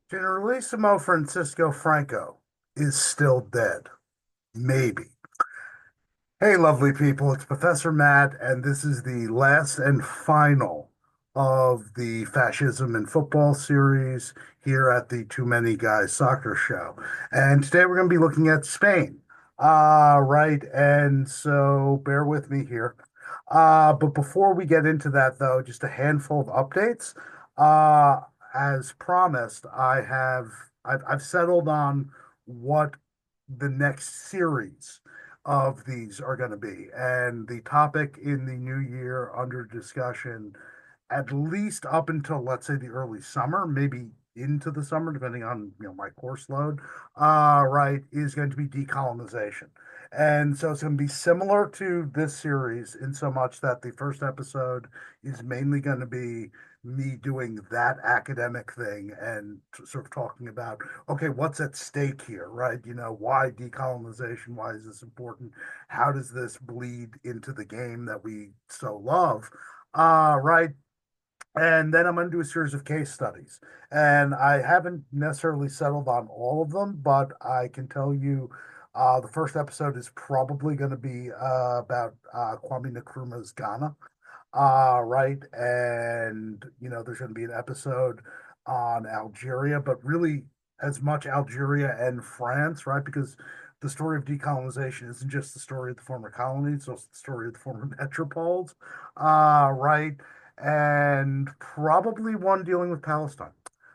Generalissimo Francisco Franco is still dead. Maybe. Hey, lovely people, it's Professor Matt, and this is the last and final of the Fascism and Football series here at the Too Many Guys Soccer Show. And today we're going to be looking at Spain. Right, and so bear with me here. But before we get into that, though, just a handful of updates. Uh, as promised, I've settled on what the next series of these are going to be. And the topic in the new year under discussion, at least up until, let's say, the early summer, maybe into the summer, depending on, my course load, right, is going to be decolonization. And so it's going to be similar to this series in so much that the first episode is mainly going to be me doing that academic thing and sort of talking about, okay, what's at stake here, right? Why decolonization? Why is this important? How does this bleed into the game that we so love? Right. And then I'm going to do a series of case studies. And I haven't necessarily settled on all of them, but I can tell you the first episode is probably going to be about Kwame Nkrumah's Ghana. Right. And, there's going to be an episode on Algeria, but really as much Algeria and France, right? Because the story of decolonization isn't just the story of the former colonies, it's also the story of the former metropoles, right? And probably one dealing with Palestine.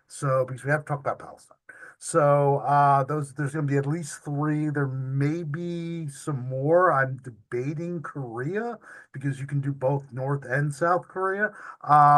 So, because we have to talk about Palestine. So those there's going to be at least three. There may be some more. I'm debating Korea because you can do both North and South Korea,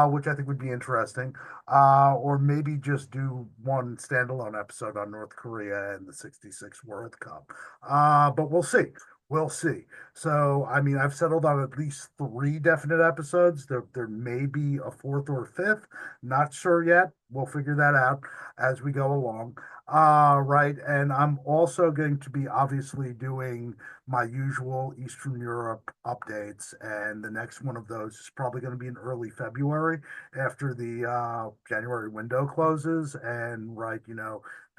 which I think would be interesting. Or maybe just do one standalone episode on North Korea and the '66 World Cup. But we'll see. We'll see. So, I mean, I've settled on at least three definite episodes. There may be a fourth or a fifth. Not sure yet. We'll figure that out as we go along. Right. And I'm also going to be obviously doing my usual Eastern Europe updates. And the next one of those is probably going to be in early February after the January window closes. And, right,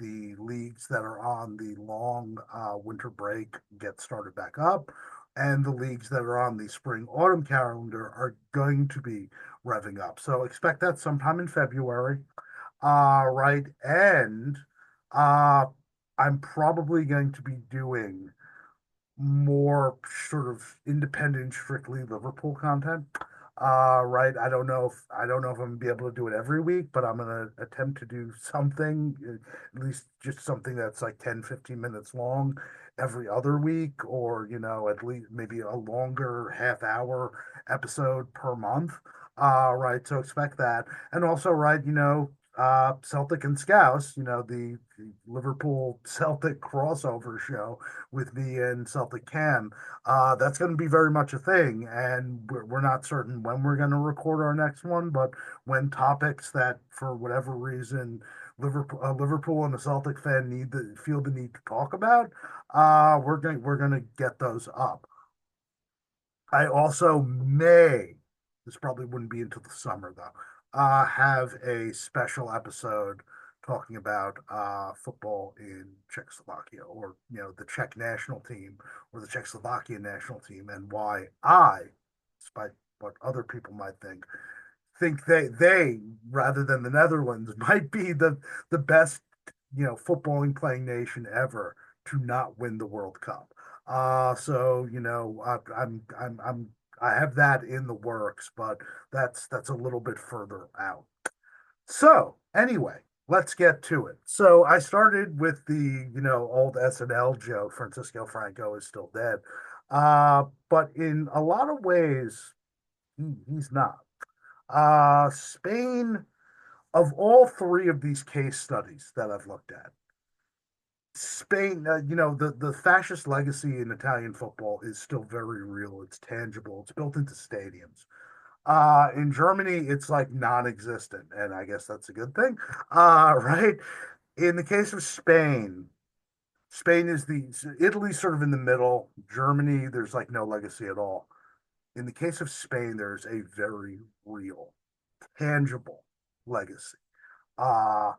the leagues that are on the long winter break get started back up. And the leagues that are on the spring autumn calendar are going to be revving up. So expect that sometime in February. Right. And uh, I'm probably going to be doing more sort of independent, strictly Liverpool content. Right. I don't know if I'm gonna be able to do it every week, but I'm gonna attempt to do something, at least just something that's like 10, 15 minutes long every other week, or at least maybe a longer half hour episode per month. Right. So expect that. And also, right, Celtic and Scouse, the Liverpool Celtic crossover show with me and Celtic Cam. That's going to be very much a thing, and we're not certain when we're going to record our next one, but when topics that, for whatever reason, Liverpool and a Celtic fan feel the need to talk about, we're going to get those up. I also may, this probably wouldn't be until the summer though, have a special episode talking about football in Czechoslovakia, or the Czech national team or the Czechoslovakian national team, and why I, despite what other people might think they rather than the Netherlands might be the best footballing playing nation ever to not win the World Cup. So I have that in the works, but that's a little bit further out. So anyway, let's get to it. So I started with the old SNL joke, Francisco Franco is still dead. But in a lot of ways, he's not. Spain, of all three of these case studies that I've looked at, Spain, the fascist legacy in Italian football is still very real. It's tangible. It's built into stadiums. In Germany, it's like non-existent, and I guess that's a good thing. Right. In the case of Spain, Spain is Italy's sort of in the middle. Germany, there's like no legacy at all. In the case of Spain, there's a very real, tangible legacy. Uh,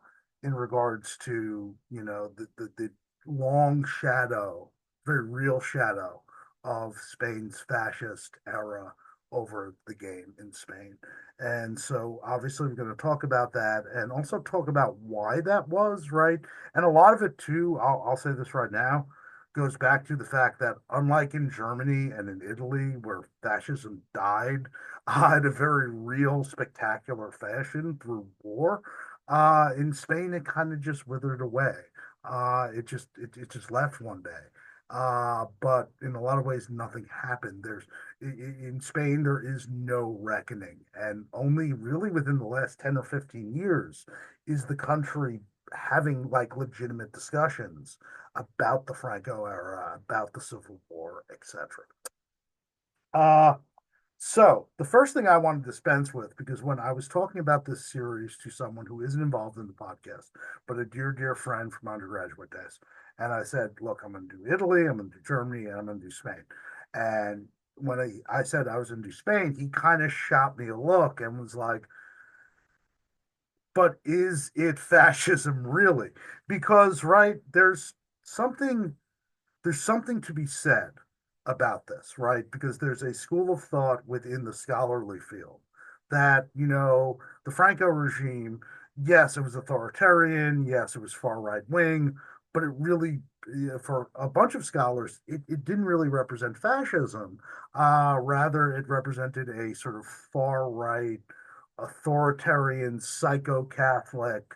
in regards to, the long shadow, very real shadow of Spain's fascist era over the game in Spain. And so obviously we're going to talk about that and also talk about why that was, right? And a lot of it too, I'll say this right now, goes back to the fact that unlike in Germany and in Italy, where fascism died in a very real, spectacular fashion through war, in Spain it kind of just withered away. It just left one day. But in a lot of ways, nothing happened. In Spain there is no reckoning, and only really within the last 10 or 15 years is the country having like legitimate discussions about the Franco era, about the Civil War, etc. Uh, so the first thing I want to dispense with, because when I was talking about this series to someone who isn't involved in the podcast, but a dear, dear friend from undergraduate days, and I said, look, I'm going to do Italy, I'm going to do Germany, and I'm going to do Spain. And when I said I was going to do Spain, he kind of shot me a look and was like, but is it fascism really? Because, right, something there's something to be said about this, right? Because there's a school of thought within the scholarly field that, the Franco regime, yes, it was authoritarian, yes, it was far right wing, but it really, for a bunch of scholars, it didn't really represent fascism. Rather, it represented a sort of far right, authoritarian, psycho Catholic,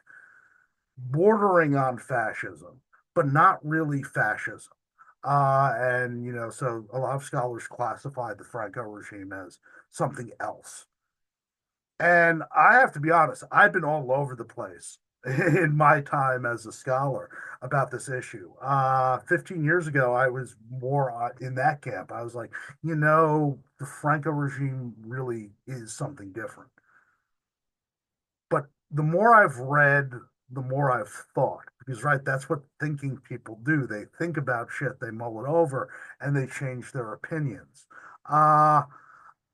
bordering on fascism, but not really fascism. And so a lot of scholars classify the Franco regime as something else. And I have to be honest, I've been all over the place in my time as a scholar about this issue. 15 years ago, I was more in that camp. I was like, the Franco regime really is something different. But the more I've read, the more I've thought, because right, that's what thinking people do. They think about shit, they mull it over, and they change their opinions. Uh,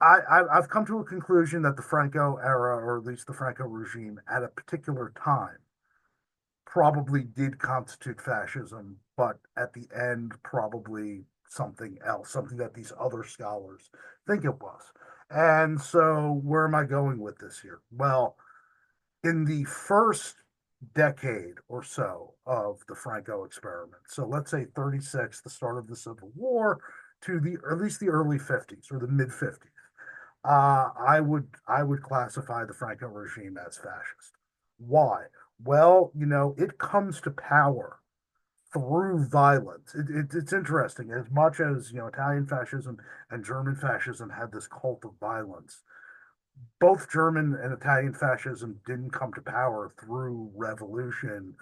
I've come to a conclusion that the Franco era, or at least the Franco regime, at a particular time, probably did constitute fascism, but at the end, probably something else, something that these other scholars think it was. And so, where am I going with this here? Well, in the first decade or so of the Franco experiment, so let's say 36, the start of the Civil War, to the or at least the early 50s or the mid 50s, I would classify the Franco regime as fascist. Why? Well, it comes to power through violence. It's interesting. As much as Italian fascism and German fascism had this cult of violence, both German and Italian fascism didn't come to power through revolution,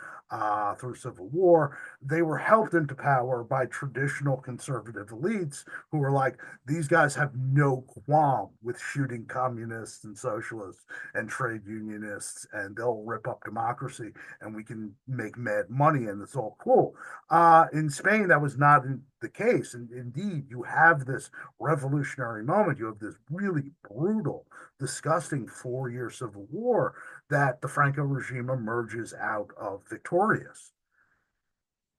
through civil war. They were helped into power by traditional conservative elites who were like, these guys have no qualm with shooting communists and socialists and trade unionists, and they'll rip up democracy, and we can make mad money, and it's all cool. In Spain, that was not the case. And indeed, you have this revolutionary moment. You have this really brutal, disgusting 4 year civil war that the Franco regime emerges out of victorious.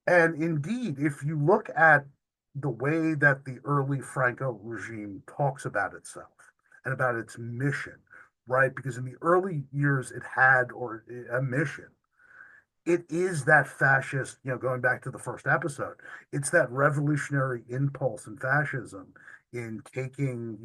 And indeed, if you look at the way that the early Franco regime talks about itself and about its mission, right? Because in the early years, it had or a mission. It is that fascist, going back to the first episode, it's that revolutionary impulse in fascism in taking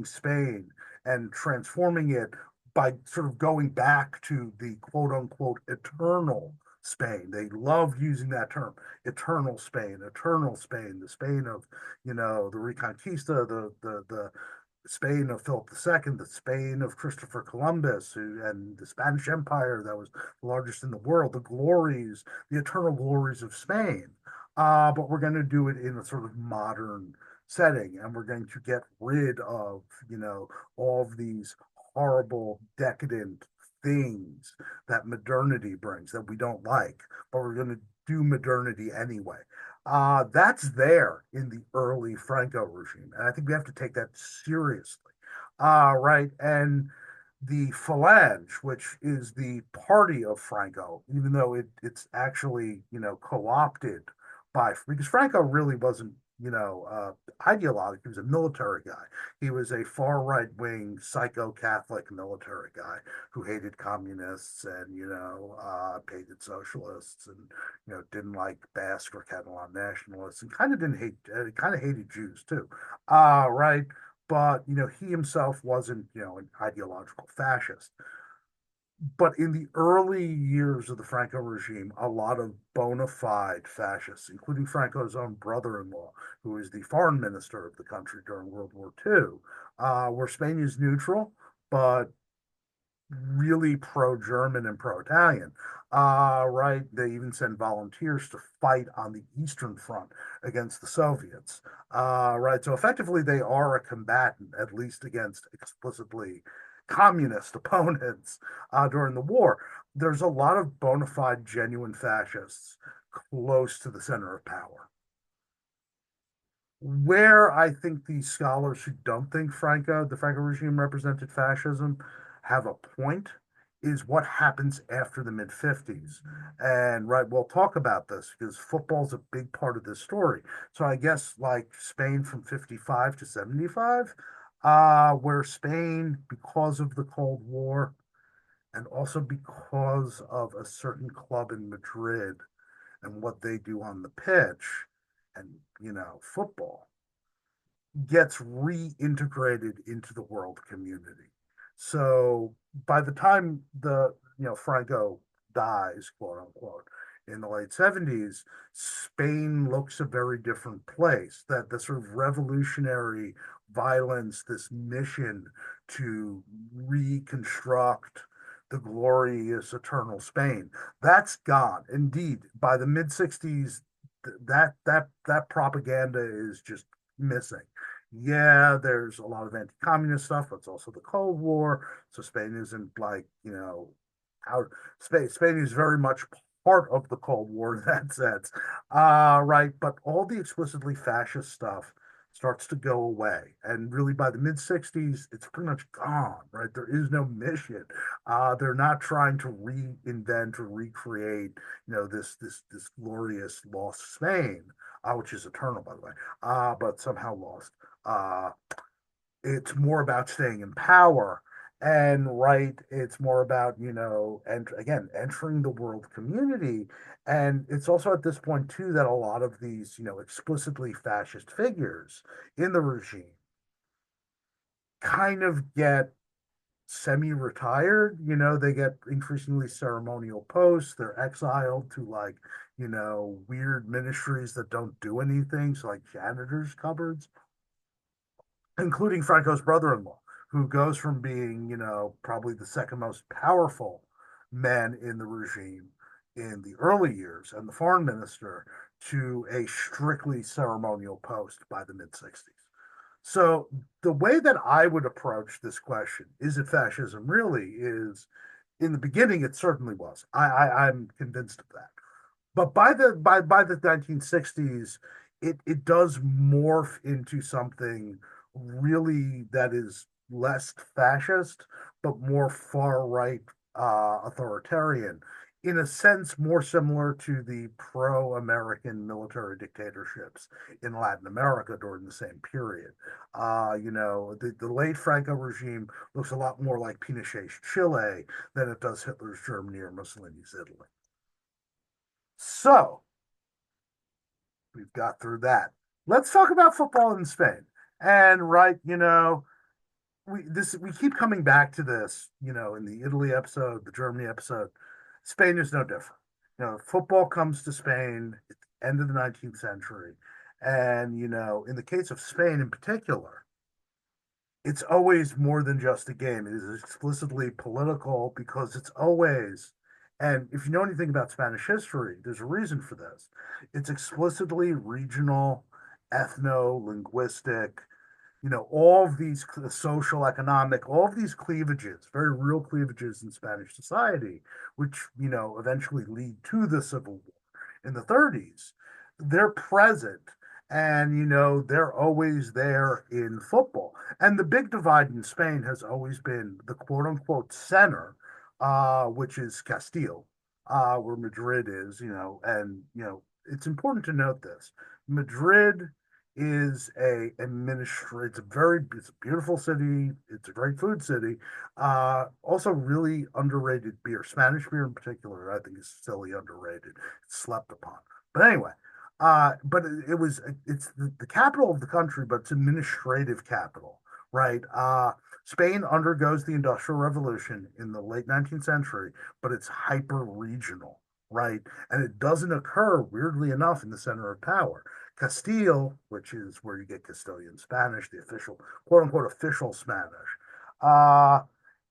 Spain and transforming it by sort of going back to the quote unquote eternal Spain. They love using that term, eternal Spain, the Spain of, the Reconquista, the Spain of Philip II, the Spain of Christopher Columbus, and the Spanish Empire that was the largest in the world, the glories, the eternal glories of Spain. But we're going to do it in a sort of modern setting, and we're going to get rid of, all of these horrible, decadent things that modernity brings that we don't like, but we're going to do modernity anyway. That's there in the early Franco regime, and I think we have to take that seriously. Right, and the Phalange, which is the party of Franco, even though it's actually, co-opted because Franco really wasn't, ideologue. He was a military guy. He was a far right wing psycho Catholic military guy who hated communists and, hated socialists and, didn't like Basque or Catalan nationalists and kind of hated Jews too. Right. But, he himself wasn't, an ideological fascist. But in the early years of the Franco regime, a lot of bona fide fascists, including Franco's own brother-in-law, who was the foreign minister of the country during World War II, where Spain is neutral, but really pro-German and pro-Italian. Right? They even send volunteers to fight on the Eastern Front against the Soviets. Right? So effectively, they are a combatant, at least against explicitly communist opponents during the war. There's a lot of bona fide, genuine fascists close to the center of power. Where I think these scholars who don't think the Franco regime represented fascism, have a point is what happens after the mid 50s. And right, we'll talk about this because football's a big part of this story. So I guess like Spain from 55 to 75, where Spain, because of the Cold War and also because of a certain club in Madrid and what they do on the pitch and, football gets reintegrated into the world community. So by the time Franco dies, quote unquote, in the late 70s, Spain looks a very different place. That the sort of revolutionary violence, this mission to reconstruct the glorious eternal Spain, that's gone. Indeed, by the mid 60s, that propaganda is just missing. Yeah, there's a lot of anti-communist stuff, but it's also the Cold War. So Spain isn't like, out Spain is very much part of the Cold War in that sense. Right. But all the explicitly fascist stuff starts to go away. And really by the mid 60s, it's pretty much gone, right? There is no mission. They're not trying to reinvent or recreate, this glorious lost Spain, which is eternal, by the way, but somehow lost. Uh, it's more about staying in power. And right, it's more about, and again, entering the world community. And it's also at this point, too, that a lot of these, explicitly fascist figures in the regime kind of get semi-retired. They get increasingly ceremonial posts. They're exiled to like, weird ministries that don't do anything, so like janitor's cupboards, including Franco's brother-in-law, who goes from being, probably the second most powerful man in the regime in the early years and the foreign minister to a strictly ceremonial post by the mid 60s. So the way that I would approach this question, is it fascism really, is in the beginning, it certainly was. I'm convinced of that. But by the 1960s, it does morph into something really that is less fascist, but more far right authoritarian, in a sense more similar to the pro-American military dictatorships in Latin America during the same period. The late Franco regime looks a lot more like Pinochet's Chile than it does Hitler's Germany or Mussolini's Italy. So we've got through that. Let's talk about football in Spain. And right, we keep coming back to this, in the Italy episode, the Germany episode. Spain is no different. Football comes to Spain at the end of the 19th century. And, in the case of Spain in particular, it's always more than just a game. It is explicitly political because it's always, and if you know anything about Spanish history, there's a reason for this. It's explicitly regional, ethno-linguistic, all of these social, economic, all of these cleavages, very real cleavages in Spanish society, which, eventually lead to the Civil War in the 30s. They're present. And, they're always there in football. And the big divide in Spain has always been the quote unquote center, which is Castile, where Madrid is, and, it's important to note this. Madrid is it's a beautiful city. It's a great food city. Also really underrated beer. Spanish beer in particular, I think is silly underrated. It's slept upon. But anyway, but it's the capital of the country, but it's administrative capital, right? Spain undergoes the Industrial Revolution in the late 19th century, but it's hyper regional, right? And it doesn't occur, weirdly enough, in the center of power. Castile, which is where you get Castilian Spanish, the official, quote unquote, official Spanish, uh,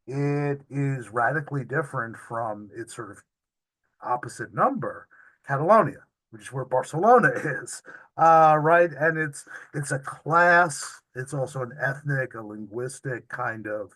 it is radically different from its sort of opposite number, Catalonia, which is where Barcelona is, right? And it's a class. It's also an ethnic, a linguistic kind of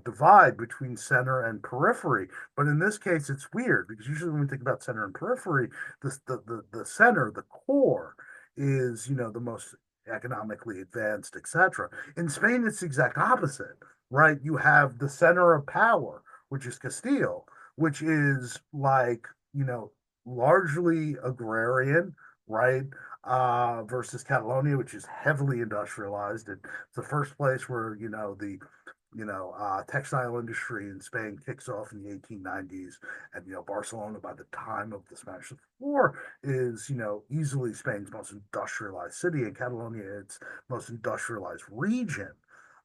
divide between center and periphery. But in this case, it's weird because usually when we think about center and periphery, the center, the core, is the most economically advanced, etc. In Spain, it's the exact opposite, right? You have the center of power, which is Castile, which is like, you know, largely agrarian, right? Versus Catalonia, which is heavily industrialized. It's the first place where, textile industry in Spain kicks off in the 1890s. And, Barcelona, by the time of the Spanish Civil War, is, easily Spain's most industrialized city, and Catalonia, its most industrialized region.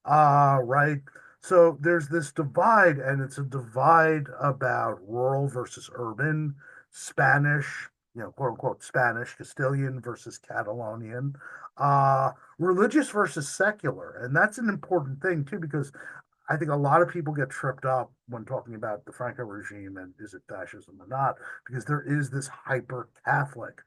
Right. So there's this divide, and it's a divide about rural versus urban, Spanish, quote unquote Spanish, Castilian versus Catalonian, religious versus secular. And that's an important thing too, because I think a lot of people get tripped up when talking about the Franco regime and is it fascism or not, because there is this hyper Catholic,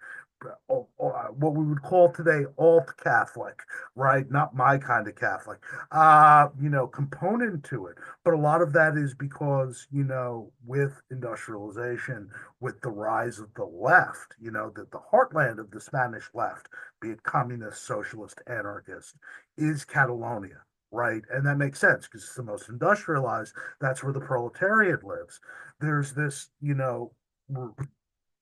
what we would call today alt Catholic, right? Not my kind of Catholic, component to it. But a lot of that is because, with industrialization, with the rise of the left, that the heartland of the Spanish left, be it communist, socialist, anarchist, is Catalonia, right? And that makes sense because it's the most industrialized. That's where the proletariat lives. There's this,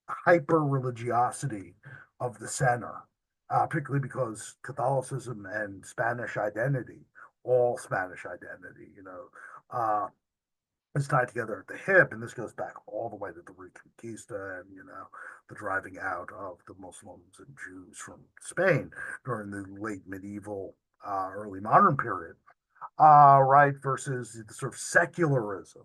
hyper religiosity of the center, particularly because Catholicism and Spanish identity, all Spanish identity, is tied together at the hip. And this goes back all the way to the Reconquista and, the driving out of the Muslims and Jews from Spain during the late medieval, early modern period, right, versus the sort of secularism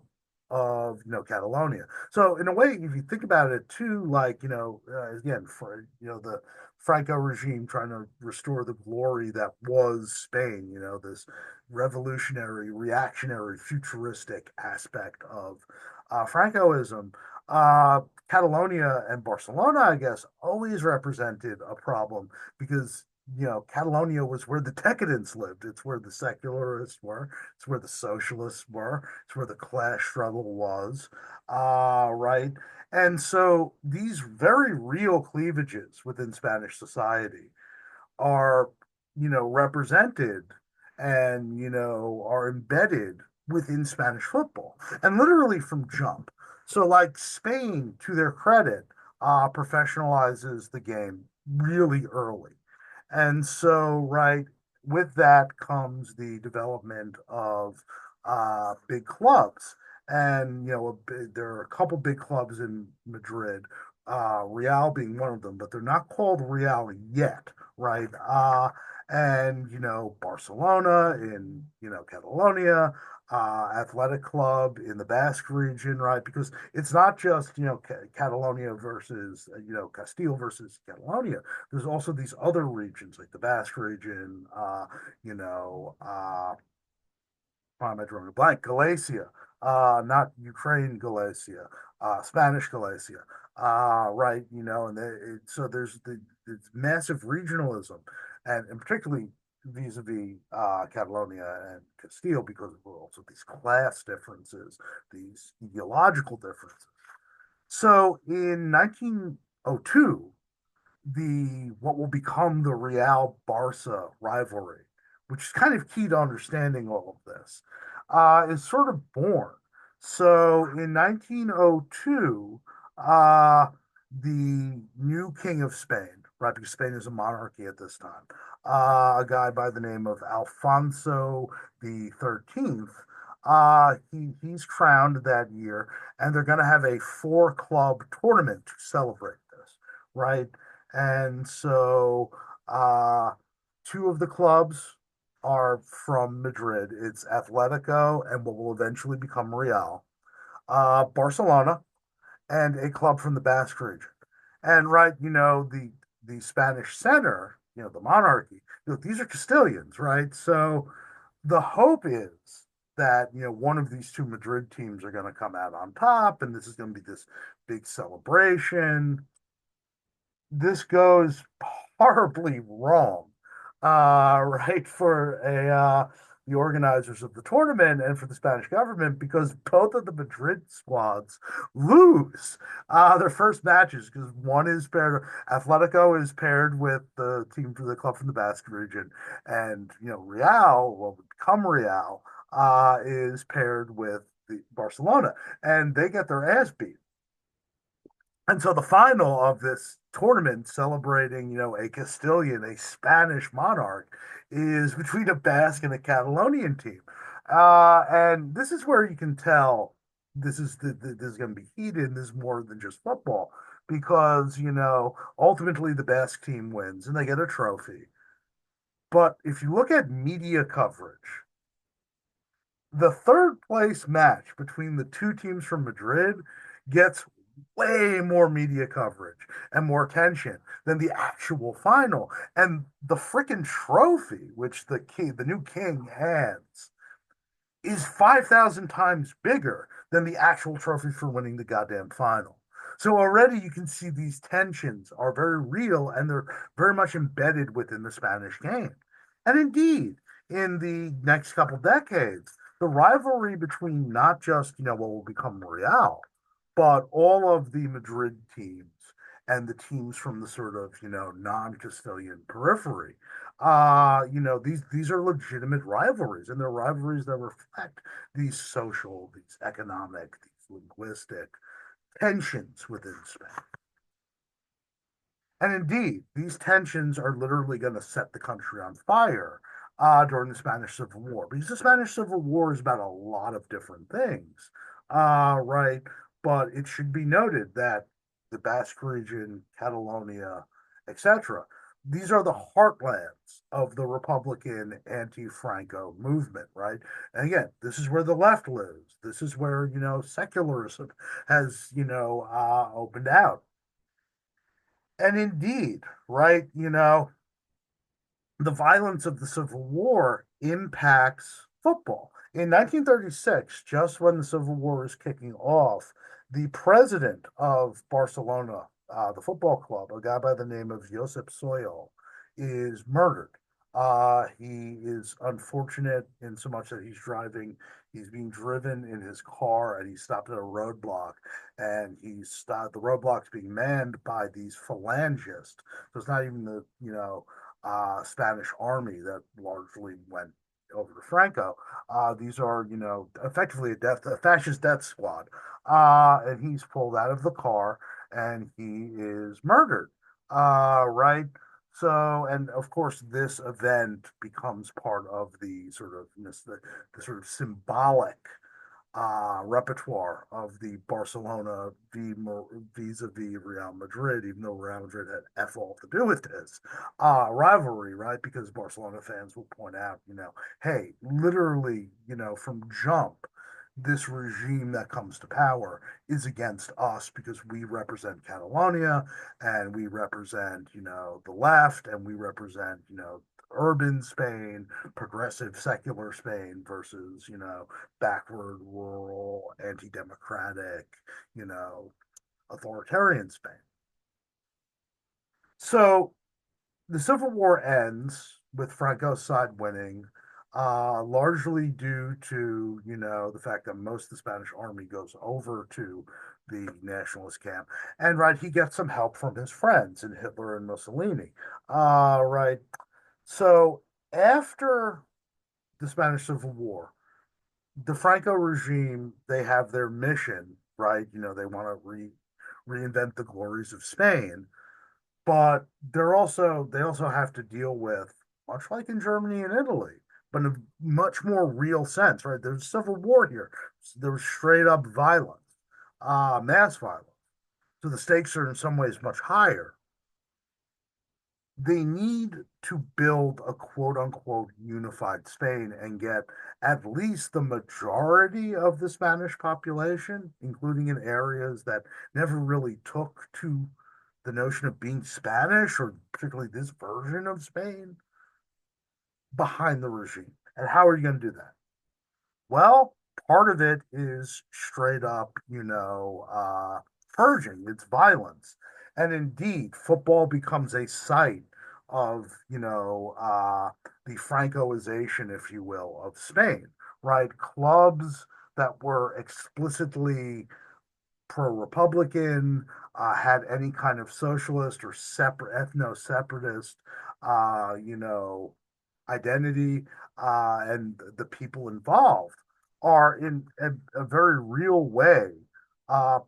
of Catalonia. So in a way, if you think about it too, like again, for the Franco regime trying to restore the glory that was Spain, this revolutionary, reactionary, futuristic aspect of Francoism. Uh, Catalonia and Barcelona, I guess, always represented a problem because Catalonia was where the decadents lived. It's where the secularists were. It's where the socialists were. It's where the class struggle was. Right. And so these very real cleavages within Spanish society are, represented and, are embedded within Spanish football and literally from jump. So, like Spain, to their credit, professionalizes the game really early. And so, right, with that comes the development of big clubs. And, there are a couple big clubs in Madrid, Real being one of them, but they're not called Real yet, right? And, Barcelona in, Catalonia, athletic club in the Basque region, right? Because it's not just, Catalonia versus, Castile versus Catalonia. There's also these other regions like the Basque region, you know, am I drawing a blank? Galicia, not Ukraine Galicia, Spanish Galicia, right? So there's it's massive regionalism, and particularly vis-a-vis Catalonia and Castile because of also these class differences, these ideological differences. So in 1902, the what will become the Real Barca rivalry, which is kind of key to understanding all of this, is sort of born. So in 1902, uh, the new king of Spain, right, because Spain is a monarchy at this time, a guy by the name of Alfonso the 13th, he's crowned that year, and they're going to have a four club tournament to celebrate this, right? And so uh, two of the clubs are from Madrid. It's Atletico and what will eventually become Real, Barcelona, and a club from the Basque region. And right, the Spanish center, the monarchy, these are Castilians, right? So the hope is that one of these two Madrid teams are going to come out on top, and this is going to be this big celebration. This goes horribly wrong, right, for a the organizers of the tournament and for the Spanish government because both of the Madrid squads lose their first matches because one is paired, Atletico is paired with the team for the club from the Basque region, and Real, what would become Real, is paired with the Barcelona, and they get their ass beat. And so the final of this tournament celebrating, a Castilian, a Spanish monarch, is between a Basque and a Catalonian team. And this is where you can tell this is going to be heated. And this is more than just football because, ultimately the Basque team wins and they get a trophy. But if you look at media coverage, the third place match between the two teams from Madrid gets way more media coverage and more attention than the actual final. And the freaking trophy, which the new king hands, is 5,000 times bigger than the actual trophy for winning the goddamn final. So already you can see these tensions are very real and they're very much embedded within the Spanish game. And indeed, in the next couple decades, the rivalry between not just, what will become Real, but all of the Madrid teams and the teams from the sort of, non-Castilian periphery, these are legitimate rivalries, and they're rivalries that reflect these social, these economic, these linguistic tensions within Spain. And indeed, these tensions are literally going to set the country on fire during the Spanish Civil War, because the Spanish Civil War is about a lot of different things, right? But it should be noted that the Basque region, Catalonia, etc., these are the heartlands of the Republican anti-Franco movement, right? And again, this is where the left lives. This is where, secularism has, opened out. And indeed, right, the violence of the Civil War impacts football. In 1936, just when the Civil War is kicking off, the president of Barcelona, the football club, a guy by the name of Josep Soil, is murdered. He is unfortunate in so much that he's being driven in his car and he's stopped at a roadblock and he's stopped, the roadblock's being manned by these phalangists. So it's not even the, Spanish army that largely went over to Franco. These are, effectively a fascist death squad. And he's pulled out of the car and he is murdered. Right. So, and of course, this event becomes part of the sort of the sort of symbolic repertoire of the Barcelona vis-a-vis Real Madrid, even though Real Madrid had F all to do with this rivalry, right? Because Barcelona fans will point out, hey, literally, from jump, this regime that comes to power is against us because we represent Catalonia and we represent, the left and we represent, urban Spain, progressive secular Spain versus, backward, rural, anti-democratic, you know, authoritarian Spain. So the Civil War ends with Franco's side winning. largely due to, the fact that most of the Spanish army goes over to the nationalist camp. And right, he gets some help from his friends in Hitler and Mussolini. Right. So after the Spanish Civil War, the Franco regime, they have their mission, right? They want to reinvent the glories of Spain, but they also have to deal with, much like in Germany and Italy, but in a much more real sense, right? There's civil war here. There was straight up violence, mass violence. So the stakes are in some ways much higher. They need to build a quote unquote unified Spain and get at least the majority of the Spanish population, including in areas that never really took to the notion of being Spanish, or particularly this version of Spain, behind the regime. And how are you going to do that? Well, part of it is straight up, purging, it's violence. And indeed, football becomes a site of, the Francoization, if you will, of Spain, right? Clubs that were explicitly pro-Republican, had any kind of socialist or separate ethno-separatist, uh, you know, identity, and the people involved are in a very real way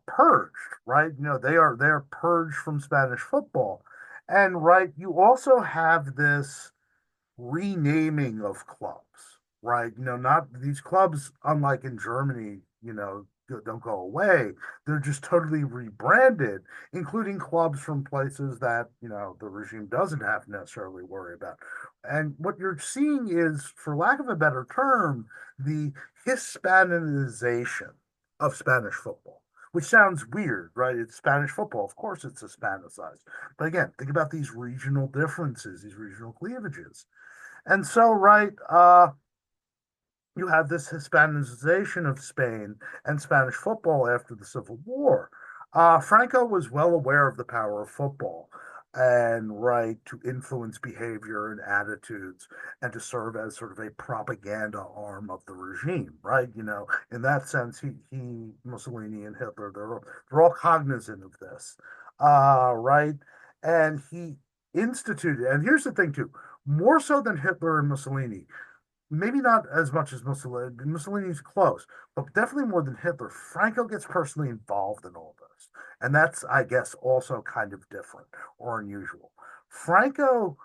purged, right? They are purged from Spanish football, and right, you also have this renaming of clubs, right? Not these clubs, unlike in Germany, don't go away. They're just totally rebranded, including clubs from places that, the regime doesn't have to necessarily worry about. And what you're seeing is, for lack of a better term, the Hispanization of Spanish football. Which sounds weird, right? It's Spanish football. Of course, it's Hispanicized. But again, think about these regional differences, these regional cleavages. And so, right, you have this Hispanization of Spain and Spanish football after the Civil War. Franco was well aware of the power of football and right to influence behavior and attitudes and to serve as sort of a propaganda arm of the regime, right? In that sense, he Mussolini and Hitler, they're all cognizant of this, right? And he instituted, and here's the thing too, more so than Hitler and Mussolini, maybe not as much as Mussolini. Mussolini's close, but definitely more than Hitler. Franco gets personally involved in all this. And that's, I guess, also kind of different or unusual. Franco,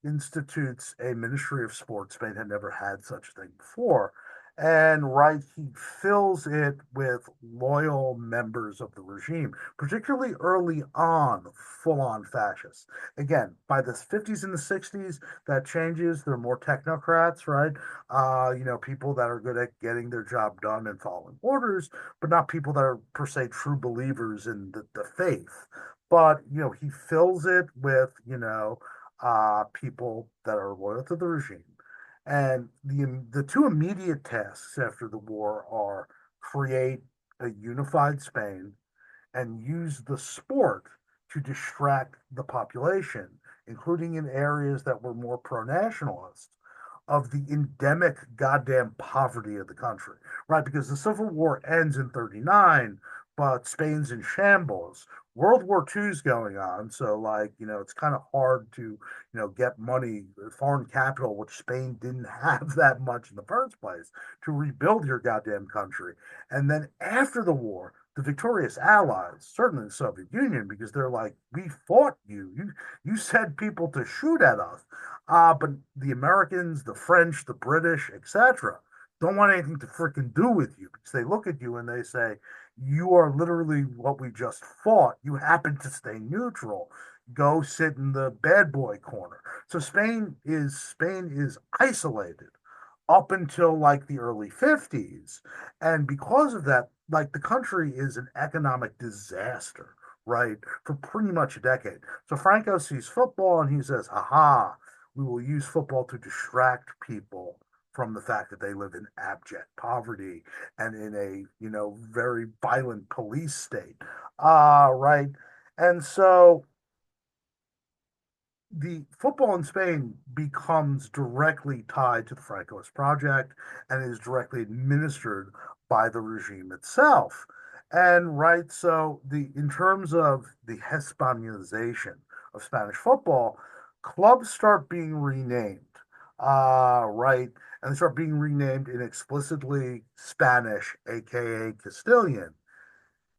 institutes a Ministry of Sport. Spain had never had such a thing before. And right, he fills it with loyal members of the regime, particularly early on, full on fascists. Again, by the 50s and the 60s, that changes. They're more technocrats, right? People that are good at getting their job done and following orders, but not people that are per se true believers in the faith. But he fills it with people that are loyal to the regime. And the two immediate tasks after the war are create a unified Spain and use the sport to distract the population, including in areas that were more pro-nationalist, of the endemic goddamn poverty of the country, right? Because the Civil War ends in 39, but Spain's in shambles. World War II is going on, so like, it's kind of hard to, get money, foreign capital, which Spain didn't have that much in the first place, to rebuild your goddamn country. And then after the war, the victorious allies, certainly the Soviet Union, because they're like, we fought you. You said people to shoot at us. But the Americans, the French, the British, etc., don't want anything to freaking do with you because they look at you and they say, you are literally what we just fought. You happen to stay neutral. Go sit in the bad boy corner. So Spain is isolated up until like the early 50s. And because of that, like the country is an economic disaster, right? For pretty much a decade. So Franco sees football and he says, aha, we will use football to distract people from the fact that they live in abject poverty and in a, very violent police state. Right. And so the football in Spain becomes directly tied to the Francoist project and is directly administered by the regime itself. And right, so the in terms of the Hispanization of Spanish football, clubs start being renamed. Right, and they start being renamed in explicitly Spanish, aka Castilian.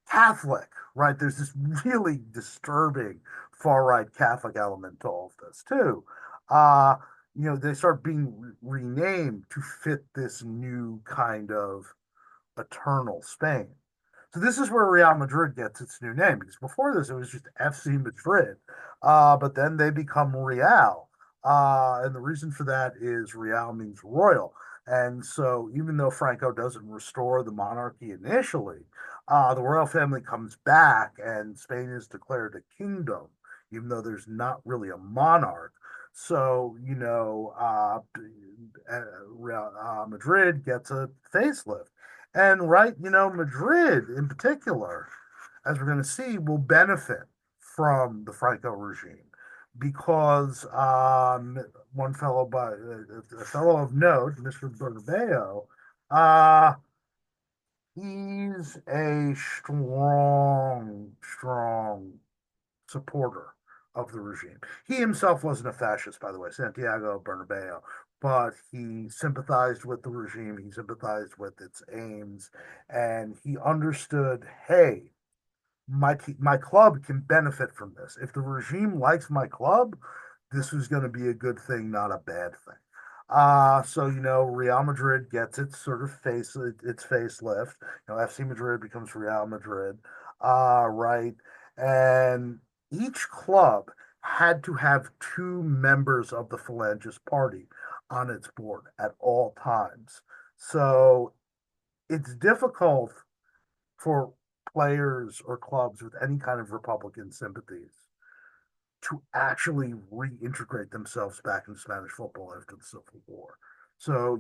Catholic, right? There's this really disturbing far right Catholic element to all of this too. Uh, they start being renamed to fit this new kind of eternal Spain. So this is where Real Madrid gets its new name because before this it was just FC Madrid, but then they become Real, and the reason for that is Real means royal, and so even though Franco doesn't restore the monarchy initially, the royal family comes back and Spain is declared a kingdom, even though there's not really a monarch. So Madrid gets a facelift. And right, Madrid in particular, as we're going to see, will benefit from the Franco regime because one fellow by a fellow of note, Mr. Bernabeu, uh, he's a strong supporter of the regime. He himself wasn't a fascist, by the way, Santiago Bernabeu, but he sympathized with the regime, he sympathized with its aims, and he understood, hey, my club can benefit from this. If the regime likes my club, this is going to be a good thing, not a bad thing. So Real Madrid gets its sort of its facelift. FC Madrid becomes Real Madrid, right? And each club had to have two members of the Phalangist Party on its board at all times. So it's difficult for players or clubs with any kind of Republican sympathies to actually reintegrate themselves back into Spanish football after the Civil War. So,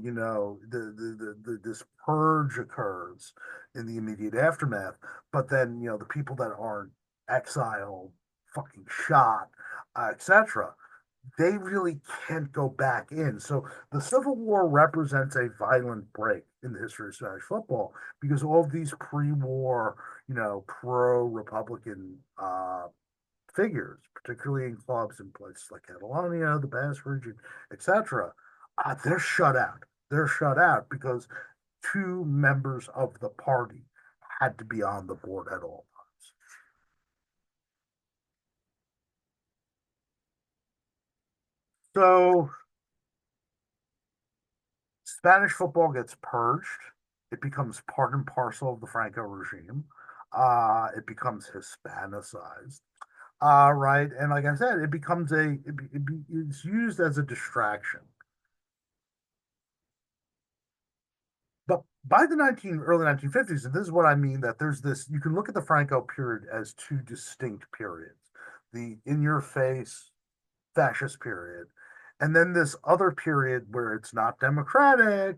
this purge occurs in the immediate aftermath, but then, the people that aren't exiled, fucking shot, etc., they really can't go back in. So the Civil War represents a violent break in the history of Spanish football because all of these pre-war, pro-Republican figures, particularly in clubs in places like Catalonia, the Basque region, etc., they're shut out. They're shut out because two members of the party had to be on the board at all times. So Spanish football gets purged. It becomes part and parcel of the Franco regime. It becomes Hispanicized. Right. And like I said, it becomes it's used as a distraction. But by the early 1950s, and this is what I mean, that there's this, you can look at the Franco period as two distinct periods. The in your face fascist period, and then this other period where it's not democratic,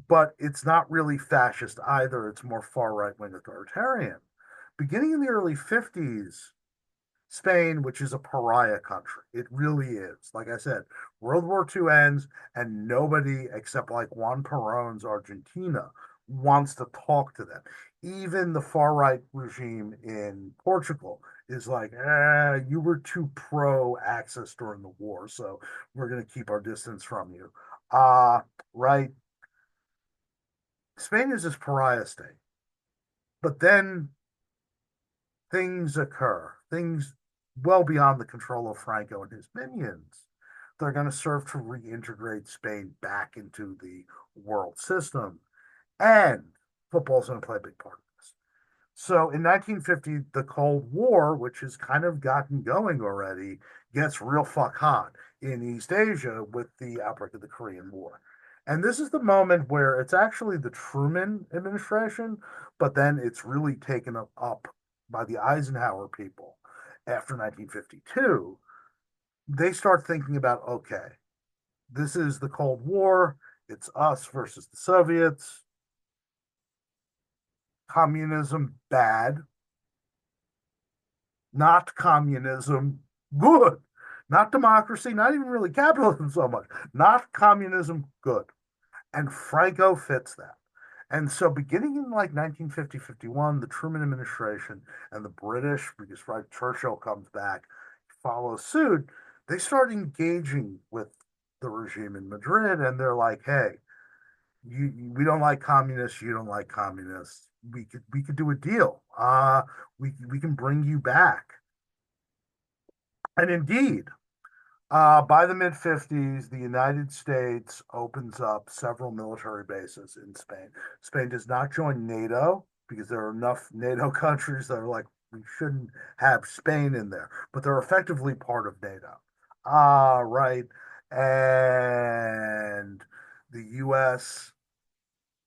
but it's not really fascist either. It's more far right wing authoritarian. Beginning in the early 50s, Spain, which is a pariah country. It really is. Like I said, World War II ends, and nobody except like Juan Perón's Argentina wants to talk to them. Even the far right regime in Portugal is like, you were too pro access during the war, so we're going to keep our distance from you. Right. Spain is this pariah state. But then things occur, things well beyond the control of Franco and his minions. They're going to serve to reintegrate Spain back into the world system. And football's going to play a big part of this. So in 1950, the Cold War, which has kind of gotten going already, gets real fuck hot in East Asia with the outbreak of the Korean War. And this is the moment where it's actually the Truman administration, but then it's really taken up by the Eisenhower people after 1952. They start thinking about, okay, this is the Cold War, it's us versus the Soviets, communism bad, not communism good. Not democracy, not even really capitalism so much. Not communism, good. And Franco fits that. And so, beginning in like 1950, 51, the Truman administration and the British, because right, Churchill comes back, follows suit, they start engaging with the regime in Madrid, and they're like, "Hey, we don't like communists. You don't like communists. We could do a deal. We can bring you back." And indeed, by the mid 50s, the United States opens up several military bases in Spain. Spain does not join NATO because there are enough NATO countries that are like, we shouldn't have Spain in there, but they're effectively part of NATO. Right. And the US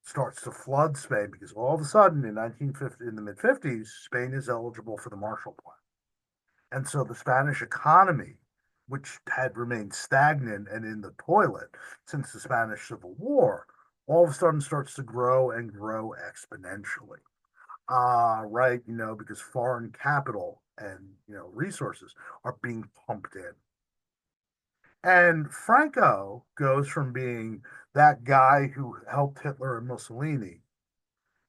starts to flood Spain because all of a sudden in 1950, in the mid 50s, Spain is eligible for the Marshall Plan. And so the Spanish economy, which had remained stagnant and in the toilet since the Spanish Civil War, all of a sudden starts to grow and grow exponentially. Right, because foreign capital and resources are being pumped in. And Franco goes from being that guy who helped Hitler and Mussolini,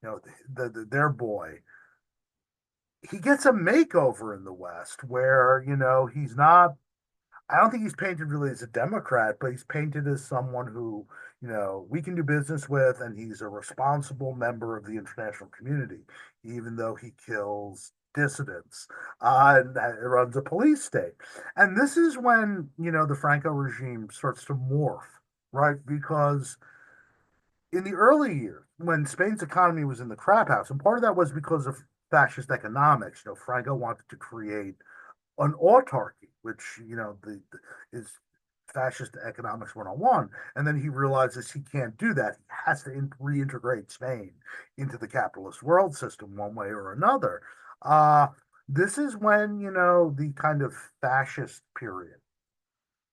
their boy, he gets a makeover in the West where, he's not, I don't think he's painted really as a Democrat, but he's painted as someone who, we can do business with, and he's a responsible member of the international community, even though he kills dissidents and runs a police state. And this is when, the Franco regime starts to morph, right? Because in the early years, when Spain's economy was in the crap house, and part of that was because of fascist economics, Franco wanted to create an autarky, which is fascist economics 101. And then he realizes he can't do that. He has to reintegrate Spain into the capitalist world system one way or another. Uh, this is when the kind of fascist period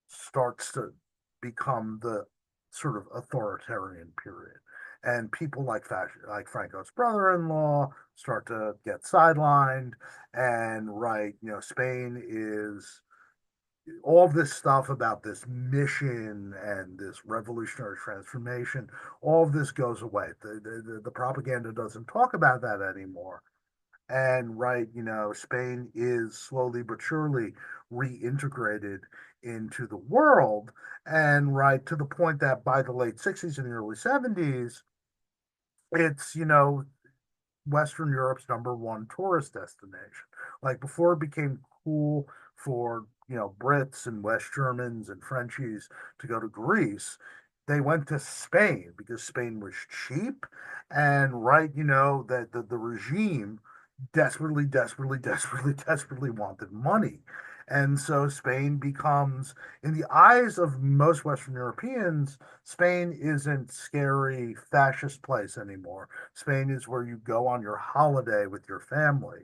starts to become the sort of authoritarian period. And people like Franco's brother-in-law start to get sidelined, and right, Spain is all this stuff about this mission and this revolutionary transformation. All of this goes away. The propaganda doesn't talk about that anymore. And right, Spain is slowly but surely reintegrated into the world. And right to the point that by the late 60s and the early 70s, it's, Western Europe's number one tourist destination. Like before it became cool for, Brits and West Germans and Frenchies to go to Greece, they went to Spain because Spain was cheap and right, that the regime desperately, desperately, desperately, desperately wanted money. And so Spain becomes, in the eyes of most Western Europeans, Spain isn't scary fascist place anymore. Spain is where you go on your holiday with your family,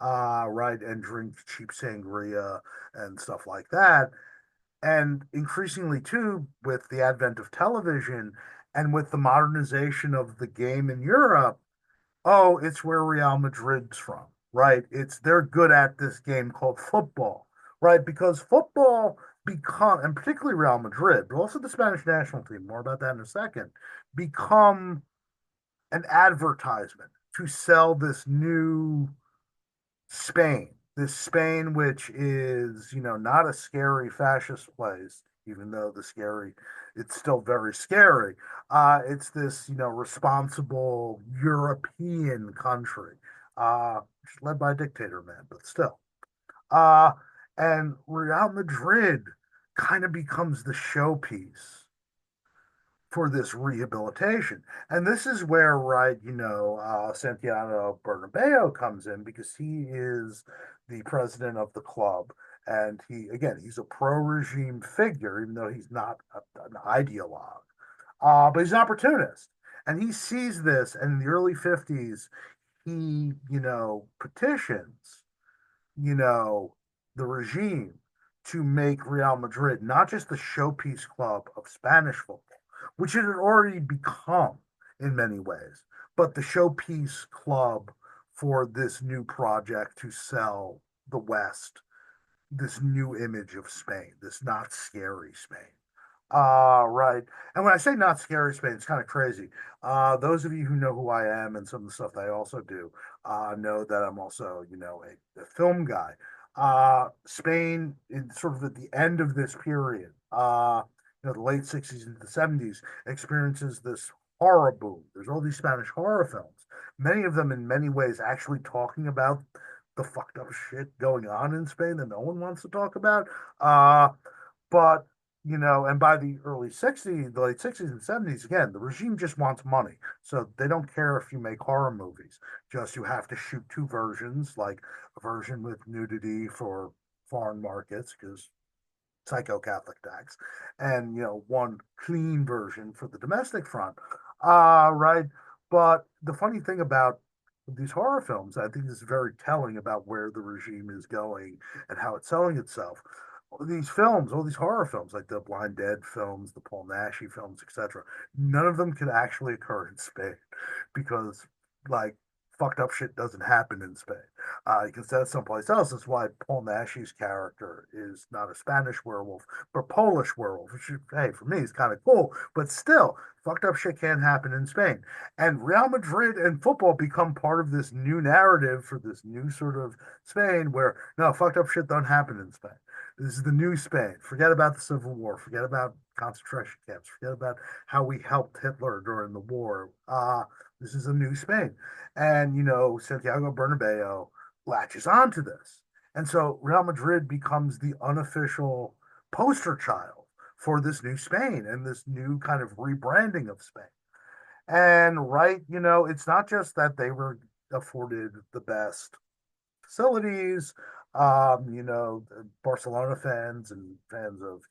right, and drink cheap sangria and stuff like that. And increasingly, too, with the advent of television and with the modernization of the game in Europe, oh, it's where Real Madrid's from, right? They're good at this game called football, right? Because football and particularly Real Madrid, but also the Spanish national team, more about that in a second, become an advertisement to sell this new Spain, this Spain, which is, not a scary fascist place, even though it's still very scary. It's this, responsible European country, led by a dictator, man, but still. Uh, and Real Madrid kind of becomes the showpiece for this rehabilitation. And this is where, right, Santiago Bernabeu comes in because he is the president of the club. And he's a pro-regime figure, even though he's not an ideologue. But he's an opportunist. And he sees this, and in the early 50s, he, petitions the regime to make Real Madrid not just the showpiece club of Spanish football, which it had already become in many ways, but the showpiece club for this new project to sell the West this new image of Spain, this not scary Spain. Right. And when I say not scary Spain, it's kind of crazy. Those of you who know who I am and some of the stuff that I also do, know that I'm also, a film guy. Spain, in sort of at the end of this period, the late 60s into the 70s, experiences this horror boom. There's all these Spanish horror films, many of them in many ways actually talking about the fucked up shit going on in Spain that no one wants to talk about. Uh, but and by the early 60s, the late 60s and 70s, again, the regime just wants money. So they don't care if you make horror movies. Just you have to shoot two versions, like a version with nudity for foreign markets, because psycho Catholic tax, and one clean version for the domestic front. Right. But the funny thing about these horror films, I think, is very telling about where the regime is going and how it's selling itself. These films, all these horror films, like the Blind Dead films, the Paul Naschy films, etc., none of them could actually occur in Spain because, like, fucked up shit doesn't happen in Spain. You can set it someplace else. That's why Paul Naschy's character is not a Spanish werewolf, but Polish werewolf, which, hey, for me, is kind of cool. But still, fucked up shit can't happen in Spain. And Real Madrid and football become part of this new narrative for this new sort of Spain where, no, fucked up shit don't happen in Spain. This is the new Spain. Forget about the Civil War. Forget about concentration camps. Forget about how we helped Hitler during the war. This is a new Spain. And, Santiago Bernabeu latches onto this. And so Real Madrid becomes the unofficial poster child for this new Spain and this new kind of rebranding of Spain. And right, it's not just that they were afforded the best facilities. Barcelona fans and fans of,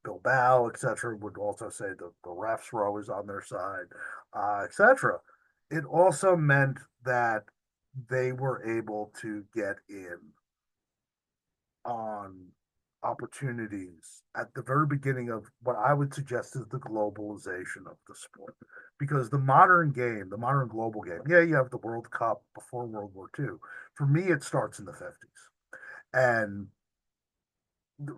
Bilbao, etc., would also say the refs were always on their side, etc. It also meant that they were able to get in on opportunities at the very beginning of what I would suggest is the globalization of the sport. Because the modern game, the modern global game, yeah, you have the World Cup before World War II. For me, it starts in the 50s. And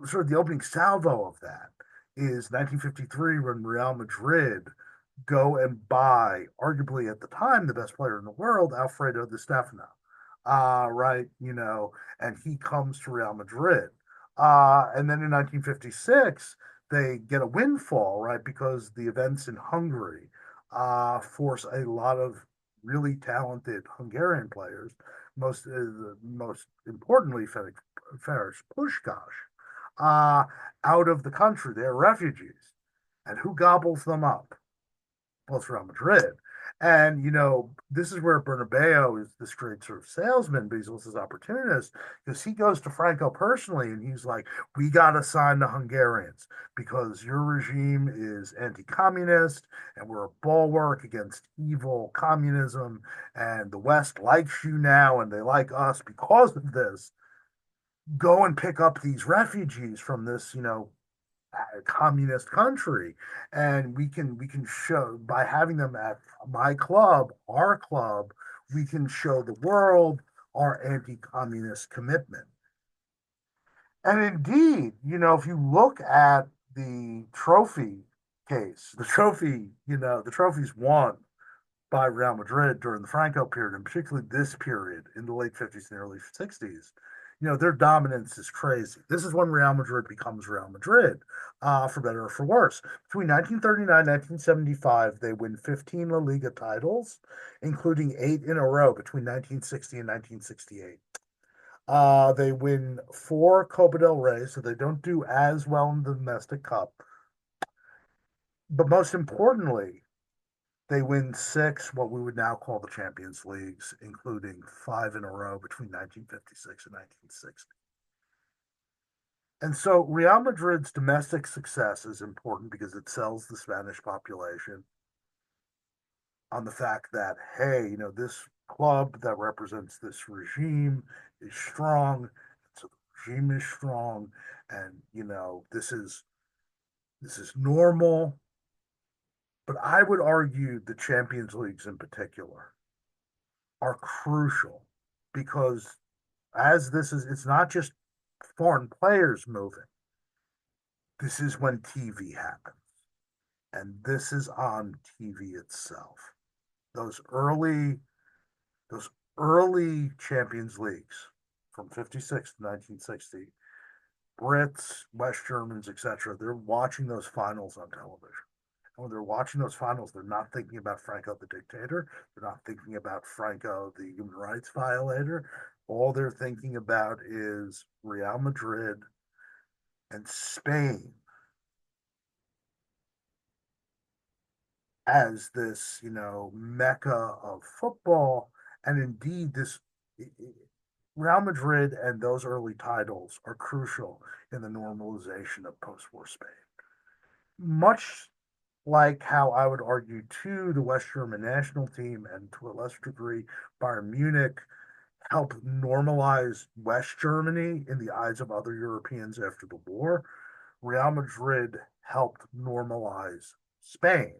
sort of the opening salvo of that is 1953 when Real Madrid go and buy, arguably at the time, the best player in the world, Alfredo Di Stefano. Right, and he comes to Real Madrid. And then in 1956, they get a windfall, right, because the events in Hungary force a lot of really talented Hungarian players, most importantly, Ferenc Puskás, uh, out of the country. They're refugees. And who gobbles them up? Well, it's Real Madrid. And, this is where Bernabeu is this great sort of salesman, but he's also this opportunist because he goes to Franco personally and he's like, we got to sign the Hungarians because your regime is anti communist and we're a bulwark against evil communism. And the West likes you now and they like us because of this. Go and pick up these refugees from this, communist country, and we can show by having them at my club, our club, we can show the world our anti-communist commitment. And indeed, if you look at the trophy case, the trophies won by Real Madrid during the Franco period, and particularly this period in the late 50s and early 60s, their dominance is crazy. This is when Real Madrid becomes Real Madrid, for better or for worse. Between 1939 and 1975, they win 15 La Liga titles, including 8 in a row between 1960 and 1968. They win 4 Copa del Rey, so they don't do as well in the domestic cup. But most importantly, they win 6, what we would now call the Champions Leagues, including 5 in a row between 1956 and 1960. And so Real Madrid's domestic success is important because it sells the Spanish population on the fact that, hey, this club that represents this regime is strong. So the regime is strong. And, this is normal. But I would argue the Champions Leagues in particular are crucial because as this is, it's not just foreign players moving. This is when TV happens. And this is on TV itself. Those early those early Champions Leagues from 56 to 1960, Brits, West Germans, etc., they're watching those finals on television. And when they're watching those finals, they're not thinking about Franco the dictator. They're not thinking about Franco the human rights violator. All they're thinking about is Real Madrid and Spain as this, mecca of football. And indeed, this Real Madrid and those early titles are crucial in the normalization of post-war Spain. Much like how I would argue too, the West German national team and to a lesser degree Bayern Munich helped normalize West Germany in the eyes of other Europeans after the war. Real Madrid helped normalize Spain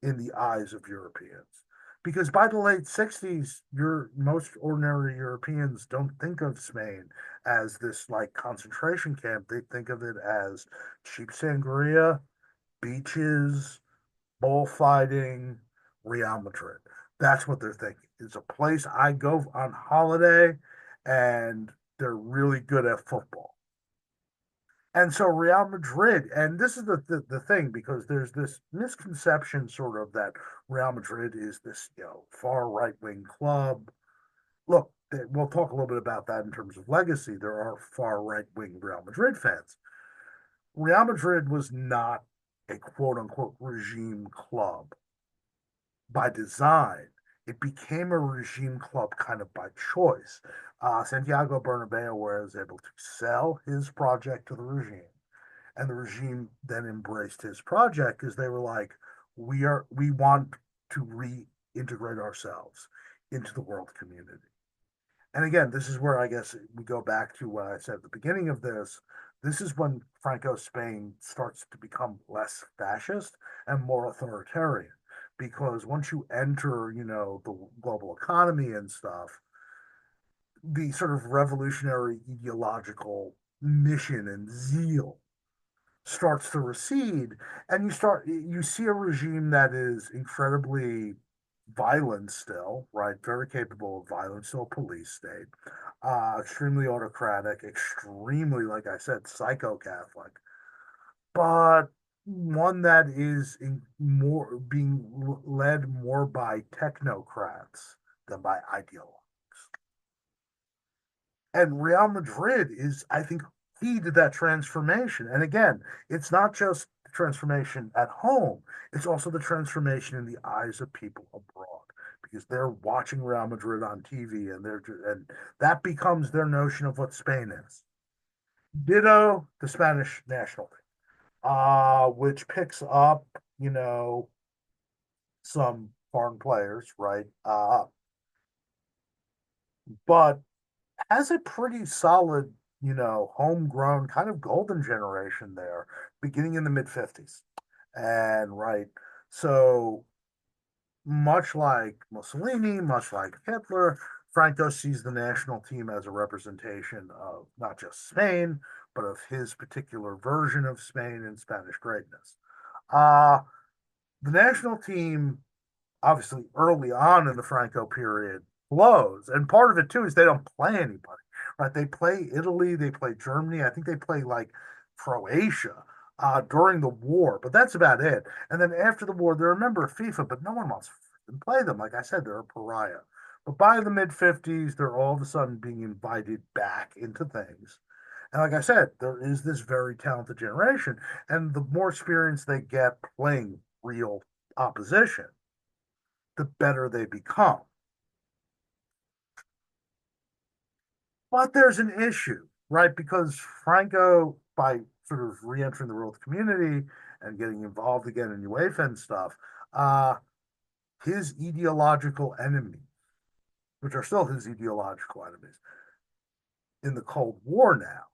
in the eyes of Europeans. Because by the late 60s, most ordinary Europeans don't think of Spain as this like concentration camp. They think of it as cheap sangria, beaches, bullfighting, Real Madrid. That's what they're thinking. It's a place I go on holiday and they're really good at football. And so Real Madrid, and this is the thing, because there's this misconception sort of that Real Madrid is this, far right wing club. Look, we'll talk a little bit about that in terms of legacy. There are far right wing Real Madrid fans. Real Madrid was not a quote unquote regime club by design. It became a regime club kind of by choice. Santiago Bernabeu was able to sell his project to the regime, and the regime then embraced his project because they were like, we want to reintegrate ourselves into the world community. And again, this is where I guess we go back to what I said at the beginning of this. This is when Franco Spain starts to become less fascist and more authoritarian. Because once you enter, the global economy and stuff, the sort of revolutionary ideological mission and zeal starts to recede, and you see a regime that is incredibly violent still, right? Very capable of violence, still a police state, extremely autocratic, extremely, like I said, psycho-Catholic, but one that is more being led more by technocrats than by ideologues. And Real Madrid is, I think, key to that transformation. And again, it's not just the transformation at home, it's also the transformation in the eyes of people abroad because they're watching Real Madrid on TV and that becomes their notion of what Spain is. Ditto the Spanish national team, which picks up, some foreign players, right? But has a pretty solid, homegrown kind of golden generation there, beginning in the mid 50s. And right, so much like Mussolini, much like Hitler, Franco sees the national team as a representation of not just Spain, but of his particular version of Spain and Spanish greatness. Uh, the national team obviously early on in the Franco period blows. And part of it too is they don't play anybody, right? They play Italy, they play Germany. I think they play like Croatia during the war, but that's about it. And then after the war, they're a member of FIFA, but no one wants to play them. Like I said, they're a pariah. But by the mid 50s, they're all of a sudden being invited back into things. And like I said, there is this very talented generation. And the more experience they get playing real opposition, the better they become. But there's an issue, right? Because Franco, by sort of re-entering the world community and getting involved again in UEFA and stuff, uh, his ideological enemies, which are still his ideological enemies in the Cold War now,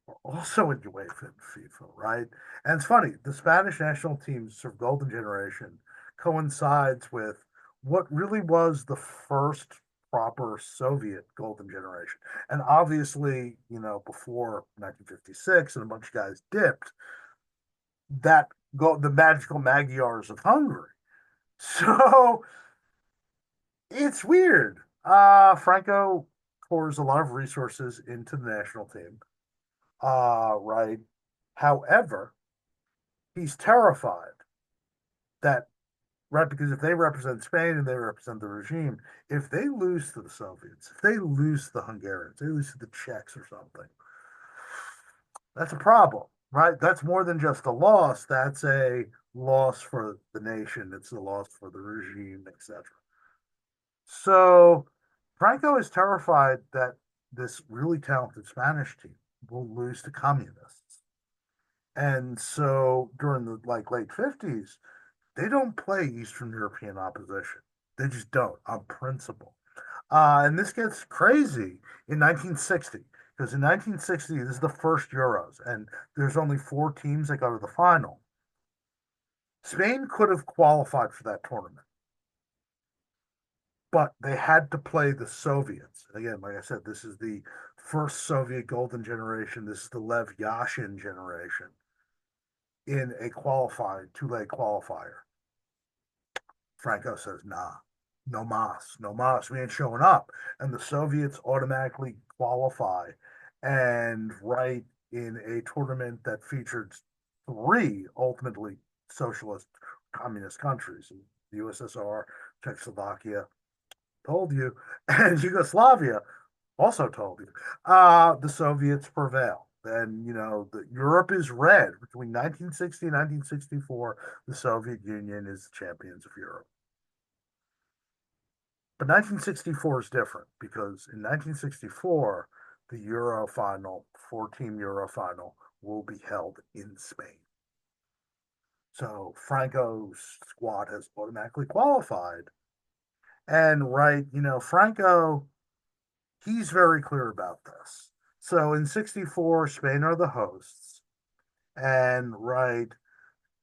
are also in UEFA and FIFA, right? And it's funny, the Spanish national team's sort of golden generation coincides with what really was the first proper Soviet golden generation. And obviously, before 1956 and a bunch of guys dipped, that go the magical Magyars of Hungary. So it's weird. Franco pours a lot of resources into the national team. Right. However, he's terrified that, right, because if they represent Spain and they represent the regime, if they lose to the Soviets, if they lose to the Hungarians, they lose to the Czechs or something, that's a problem, right? That's more than just a loss. That's a loss for the nation. It's a loss for the regime, etc. So Franco is terrified that this really talented Spanish team will lose to communists. And so during the late 50s, they don't play Eastern European opposition. They just don't on principle. And this gets crazy in 1960, because in 1960, this is the first Euros, and there's only four teams that go to the final. Spain could have qualified for that tournament, but they had to play the Soviets. Again, like I said, this is the first Soviet golden generation. This is the Lev Yashin generation in a qualified two-leg qualifier. Franco says, nah, no mas, no mas. We ain't showing up. And the Soviets automatically qualify and right in a tournament that featured three ultimately socialist communist countries: the USSR, Czechoslovakia, told you, and Yugoslavia also told you. The Soviets prevail. And, Europe is red. Between 1960 and 1964, the Soviet Union is the champions of Europe. But 1964 is different because in 1964, the Euro final, four-team Euro final, will be held in Spain. So Franco's squad has automatically qualified. And right, Franco, he's very clear about this. So in 64, Spain are the hosts. And right,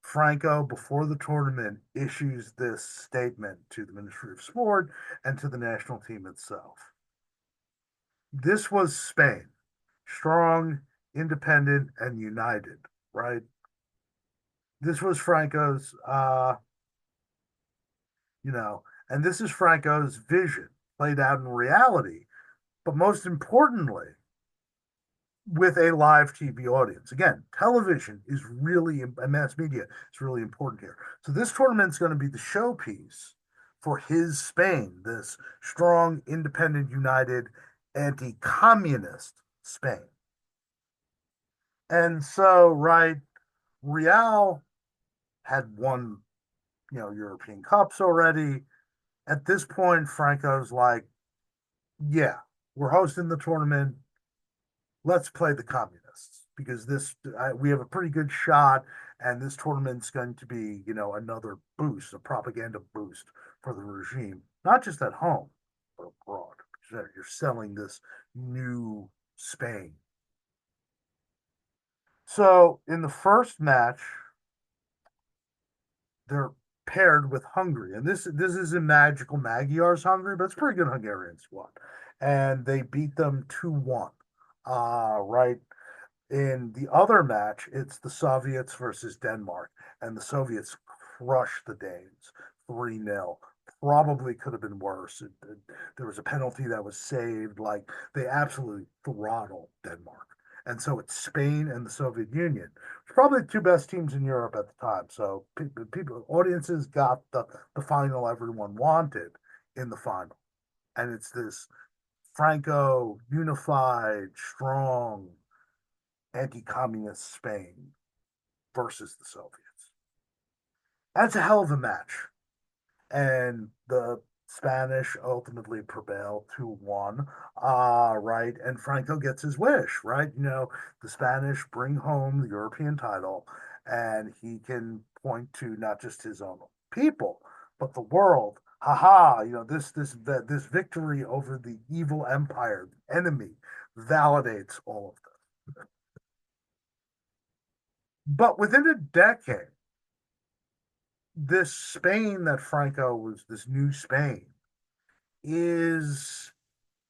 Franco, before the tournament, issues this statement to the Ministry of Sport and to the national team itself. This was Spain, strong, independent, and united, right? This was Franco's, and this is Franco's vision played out in reality, but most importantly, with a live TV audience. Again, television is really, and mass media is really important here. So this tournament is going to be the showpiece for his Spain, this strong, independent, united, anti-communist Spain. And so, right, Real had won, European Cups already. At this point, Franco's like, yeah, we're hosting the tournament. Let's play the communists because we have a pretty good shot, and this tournament's going to be, another boost, a propaganda boost for the regime, not just at home, but abroad. You're selling this new Spain. So in the first match, they're paired with Hungary, and this is a magical Magyars Hungary, but it's a pretty good Hungarian squad, and they beat them 2-1. Right. In the other match, it's the Soviets versus Denmark, and the Soviets crushed the Danes 3-0. Probably could have been worse. There was a penalty that was saved. Like, they absolutely throttled Denmark. And so it's Spain and the Soviet Union. It's probably the two best teams in Europe at the time. So audiences got the final everyone wanted in the final. And it's this Franco, unified, strong, anti-communist Spain versus the Soviets. That's a hell of a match. And the Spanish ultimately prevail 2-1. Right. And Franco gets his wish, right? The Spanish bring home the European title, and he can point to not just his own people, but the world. Haha, this victory over the evil empire, the enemy, validates all of this. But within a decade, this Spain that Franco was, this new Spain, is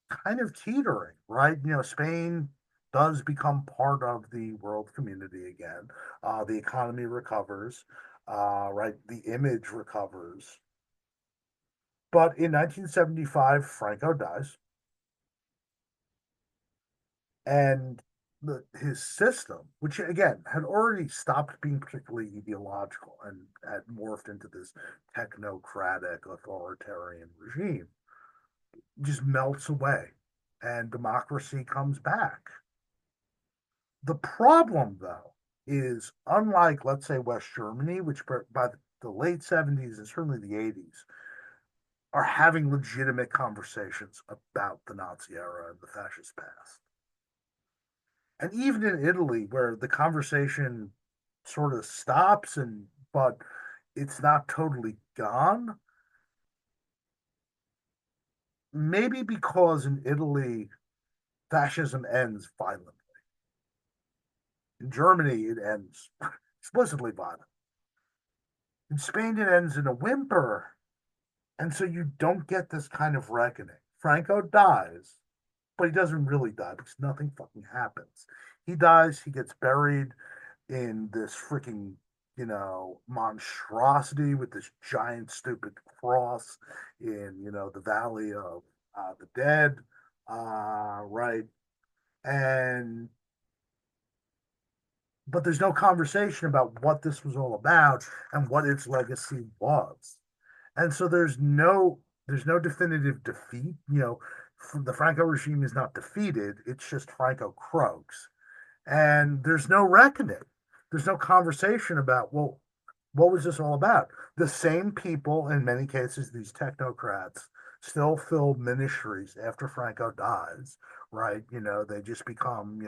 kind of teetering, right? Spain does become part of the world community again. The economy recovers, right? The image recovers. But in 1975, Franco dies, and his system, which again had already stopped being particularly ideological and had morphed into this technocratic authoritarian regime, just melts away and democracy comes back. The problem, though, is unlike, let's say, West Germany, which by the late 70s and certainly the 80s are having legitimate conversations about the Nazi era and the fascist past. And even in Italy, where the conversation sort of stops and but it's not totally gone, maybe because in Italy fascism ends violently. In Germany, it ends explicitly violent. In Spain, it ends in a whimper. And so you don't get this kind of reckoning. Franco dies, but he doesn't really die because nothing fucking happens. He dies, he gets buried in this freaking, monstrosity with this giant, stupid cross in, the Valley of the Dead, right? And, but there's no conversation about what this was all about and what its legacy was. And so there's no definitive defeat. The Franco regime is not defeated. It's just Franco croaks, and there's no reckoning. There's no conversation about, well, what was this all about? The same people, in many cases, these technocrats, still fill ministries after Franco dies, right? They just become,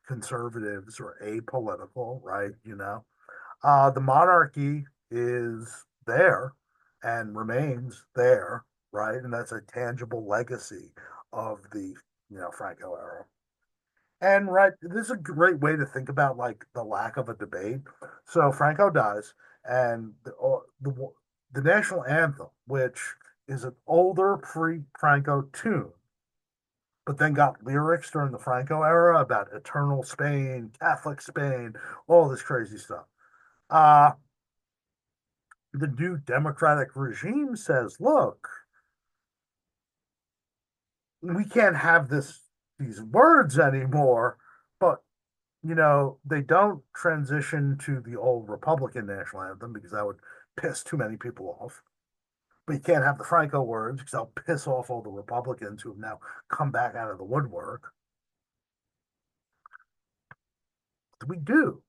conservatives or apolitical, right? The monarchy is there and remains there, right? And that's a tangible legacy of the, Franco era. And right, this is a great way to think about like the lack of a debate. So Franco dies, and the national anthem, which is an older pre-Franco tune, but then got lyrics during the Franco era about eternal Spain, Catholic Spain, all this crazy stuff. Uh, the new democratic regime says, look, we can't have these words anymore, but they don't transition to the old Republican national anthem because that would piss too many people off. But you can't have the Franco words because that'll piss off all the Republicans who have now come back out of the woodwork. We do.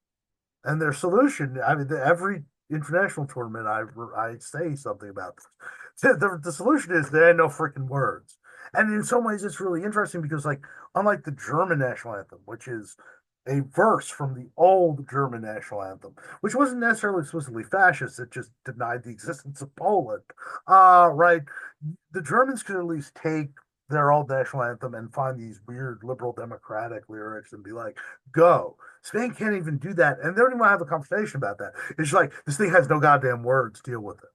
And their solution, I mean, every international tournament, I say something about this. The solution is there ain't no freaking words. And in some ways, it's really interesting because, like, unlike the German national anthem, which is a verse from the old German national anthem, which wasn't necessarily explicitly fascist, it just denied the existence of Poland. Right. The Germans could at least take their old national anthem and find these weird liberal democratic lyrics and be like, go. Spain can't even do that. And they don't even want to have a conversation about that. It's like, this thing has no goddamn words, deal with it.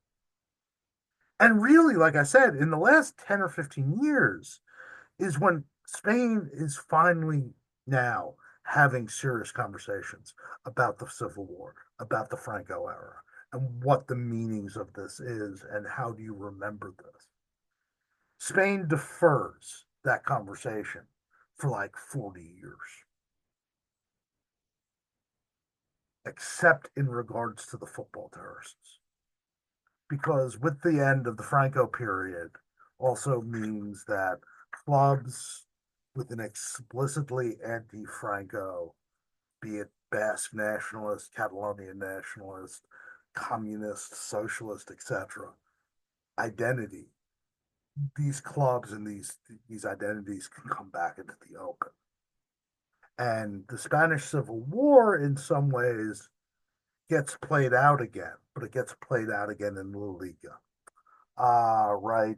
And really, like I said, in the last 10 or 15 years is when Spain is finally now having serious conversations about the Civil War, about the Franco era, and what the meanings of this is, and how do you remember this. Spain defers that conversation for like 40 years, except in regards to the football terrorists. Because with the end of the Franco period also means that clubs with an explicitly anti-Franco, be it Basque nationalist, Catalonian nationalist, communist, socialist, etc., identity, these clubs and these identities can come back into the open. And the Spanish Civil War, in some ways, gets played out again, but it gets played out again in La Liga. Right.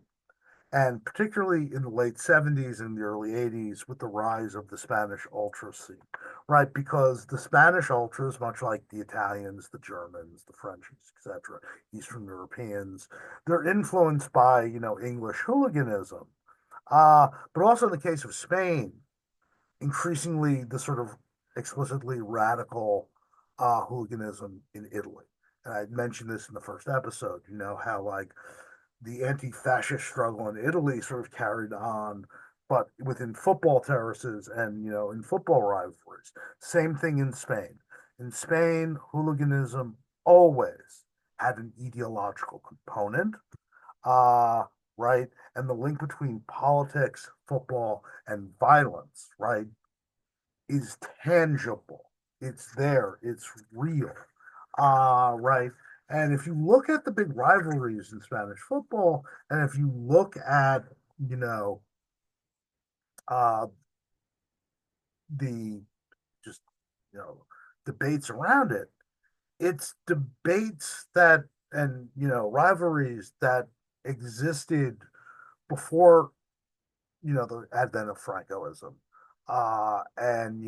and particularly in the late 70s and the early 80s with the rise of the Spanish ultra scene, right? Because the Spanish ultras, much like the Italians, the Germans, the French, etc., Eastern Europeans, they're influenced by, English hooliganism. But also in the case of Spain, increasingly the sort of explicitly radical hooliganism in Italy. And I mentioned this in the first episode, how like the anti-fascist struggle in Italy sort of carried on, but within football terraces and in football rivalries. Same thing in Spain. In Spain, hooliganism always had an ideological component, uh, right? And the link between politics, football, and violence, right, is tangible. It's there. It's real. Right. And if you look at the big rivalries in Spanish football, and if you look at, you know, uh, the just, you know, debates around it, it's debates that and, rivalries that existed before, the advent of Francoism, and,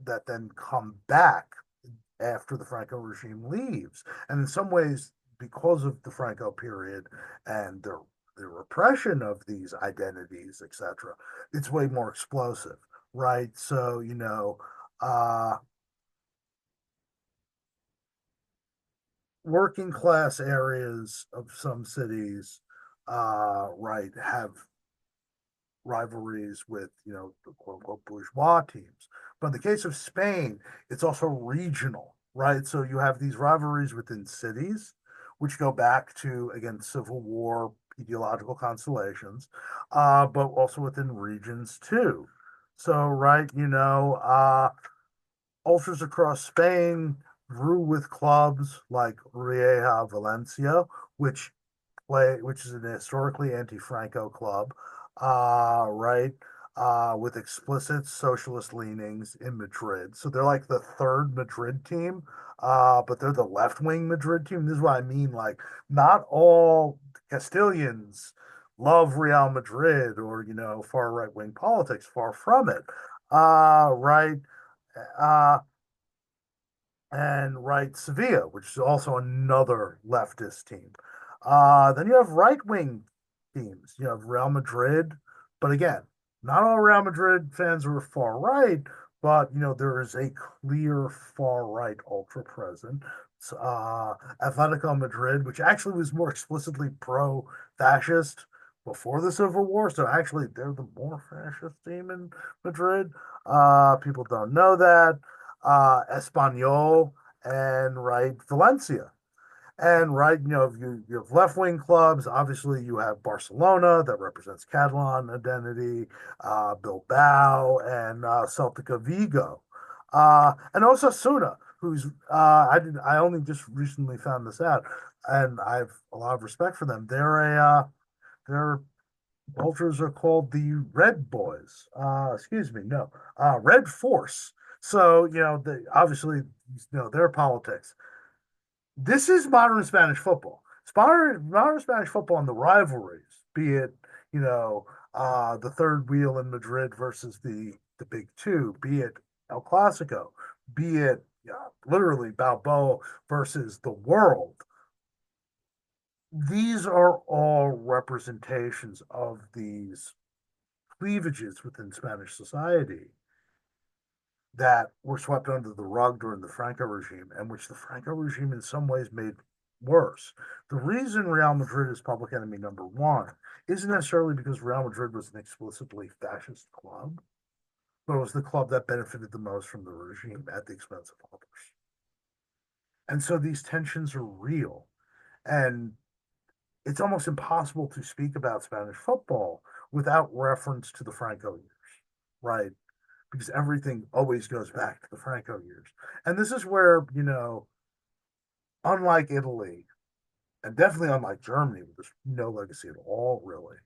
that then come back after the Franco regime leaves. And in some ways, because of the Franco period and the repression of these identities, etc., it's way more explosive, right? So, uh, working class areas of some cities, right, have rivalries with, the quote unquote bourgeois teams. But in the case of Spain, it's also regional, right? So you have these rivalries within cities, which go back to, again, Civil War ideological constellations, but also within regions too. So, right, ultras across Spain grew with clubs like Rieja Valencia, which which is an historically anti-Franco club, right, with explicit socialist leanings in Madrid. So they're like the third Madrid team, but they're the left-wing Madrid team. This is what I mean. Like, not all Castilians love Real Madrid or, far right-wing politics. Far from it. Right. Uh, and right Sevilla, which is also another leftist team. Then you have right wing teams. You have Real Madrid, but again, not all Real Madrid fans are far right, but there is a clear far right ultra present. Uh, Atletico Madrid, which actually was more explicitly pro fascist before the Civil War, so actually they're the more fascist team in Madrid. People don't know that. Espanyol, and right Valencia. And right, you have left wing clubs. Obviously, you have Barcelona that represents Catalan identity, Bilbao, and Celtica Vigo, and Osasuna, who's I only just recently found this out, and I have a lot of respect for them. They're Ultras are called the Red Boys. Excuse me, no, Red Force. So, obviously, their politics. This is modern Spanish football. It's modern Spanish football and the rivalries, be it, the third wheel in Madrid versus the big two, be it El Clasico, be it literally Balboa versus the world. These are all representations of these cleavages within Spanish society that were swept under the rug during the Franco regime, and which the Franco regime in some ways made worse. The reason Real Madrid is public enemy number one isn't necessarily because Real Madrid was an explicitly fascist club, but it was the club that benefited the most from the regime at the expense of others. And so these tensions are real. And it's almost impossible to speak about Spanish football without reference to the Franco years, right? Because everything always goes back to the Franco years. And this is where, unlike Italy, and definitely unlike Germany, where there's no legacy at all, really,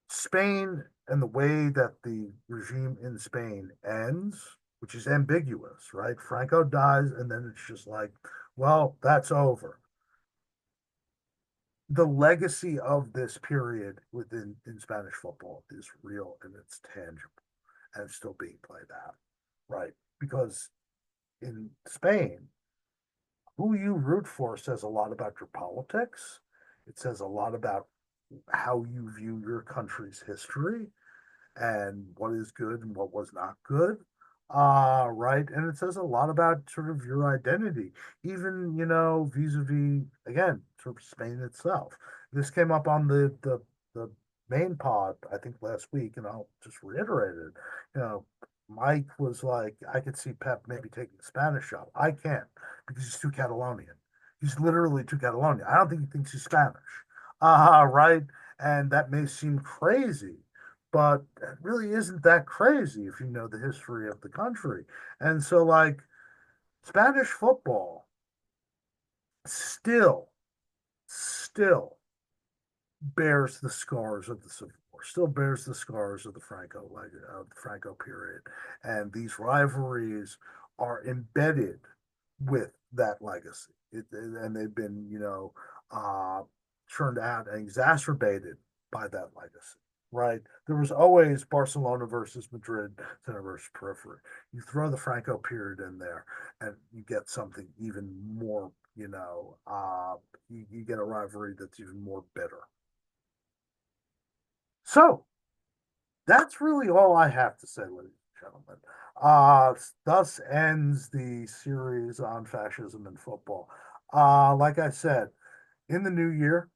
Spain and the way that the regime in Spain ends, which is ambiguous, right? Franco dies, and then it's just like, well, that's over. the legacy of this period within in Spanish football is real and it's tangible and it's still being played out, right? Because in Spain, who you root for says a lot about your politics. It says a lot about how you view your country's history and what is good and what was not good. Right. And it says a lot about sort of your identity, even, vis-a-vis, again, sort of Spain itself. This came up on the main pod, I think last week, and I'll just reiterate it. You know, Mike was like, I could see Pep maybe taking the Spanish job. I can't because he's too Catalonian. He's literally too Catalonian. I don't think he thinks he's Spanish. Right. And that may seem crazy, but it really isn't that crazy if you know the history of the country. And so, like, Spanish football still, still bears the scars of the Civil War, still bears the scars of the Franco period, and these rivalries are embedded with that legacy. And they've been, uh, turned out and exacerbated by that legacy. Right? There was always Barcelona versus Madrid, center versus periphery. You throw the Franco period in there, and you get something even more. You get a rivalry that's even more bitter. So that's really all I have to say, ladies and gentlemen. Thus ends the series on fascism and football. Like I said, in the new year,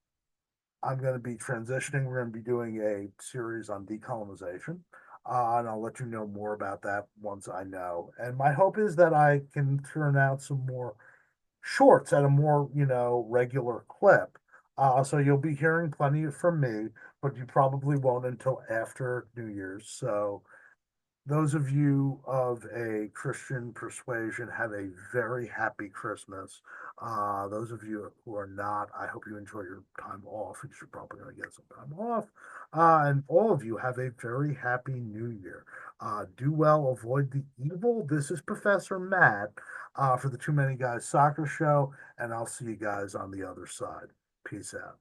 I'm going to be transitioning. We're going to be doing a series on decolonization. And I'll let you know more about that once I know. And my hope is that I can turn out some more shorts at a more, regular clip. So you'll be hearing plenty from me, but you probably won't until after New Year's. So those of you of a Christian persuasion have a very happy Christmas. Those of you who are not, I hope you enjoy your time off because you're probably going to get some time off. And all of you have a very happy New Year. Do well, avoid the evil. This is Professor Matt for the Too Many Guys Soccer Show, and I'll see you guys on the other side. Peace out.